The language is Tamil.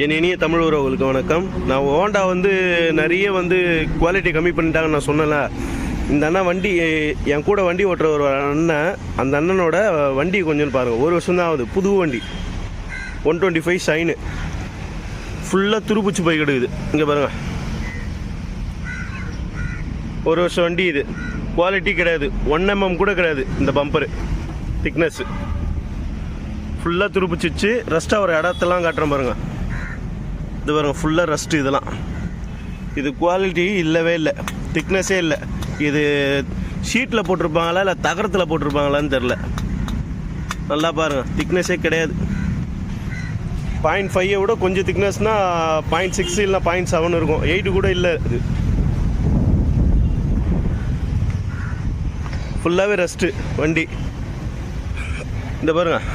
என் இனிய தமிழ் உறவுகளுக்கு வணக்கம். நான் ஹோண்டா நிறைய குவாலிட்டி கம்மி பண்ணிட்டாங்கன்னு நான் சொன்னல. இந்த அண்ணன் வண்டி என் கூட வண்டி ஓட்டுற ஒரு அண்ணன், அந்த அண்ணனோட வண்டி கொஞ்சம் பாருங்கள். ஒரு வருஷம் தான் ஆகுது. புது வண்டி 125 ஷைனு ஃபுல்லாக துருப்பிச்சு போய் கிடக்குது. இங்கே பாருங்கள், ஒரு வருஷம் வண்டி. இது குவாலிட்டி கிடையாது, 1 mm கூட கிடையாது. இந்த பம்பரு திக்னஸ்ஸு ஃபுல்லாக துருப்பிச்சிச்சு. ரஸ்ட்டாக ஒரு இடத்தெல்லாம் காட்டுறேன் பாருங்கள். இது பாருங்கள், ஃபுல்லாக ரஸ்ட்டு. இதெல்லாம் இது குவாலிட்டி இல்லவே இல்லை, திக்னஸே இல்லை. இது ஷீட்டில் போட்டிருப்பாங்களா இல்லை தகரத்தில் போட்டிருப்பாங்களான்னு தெரில. நல்லா பாருங்கள், திக்னஸே கிடையாது. 0.5 விட கொஞ்சம் திக்னஸ்னால் 0.6 இல்லை 0.7 இருக்கும். 8 கூட இல்லை. இது ஃபுல்லாகவே ரஸ்ட்டு வண்டி. இந்த பாருங்கள்,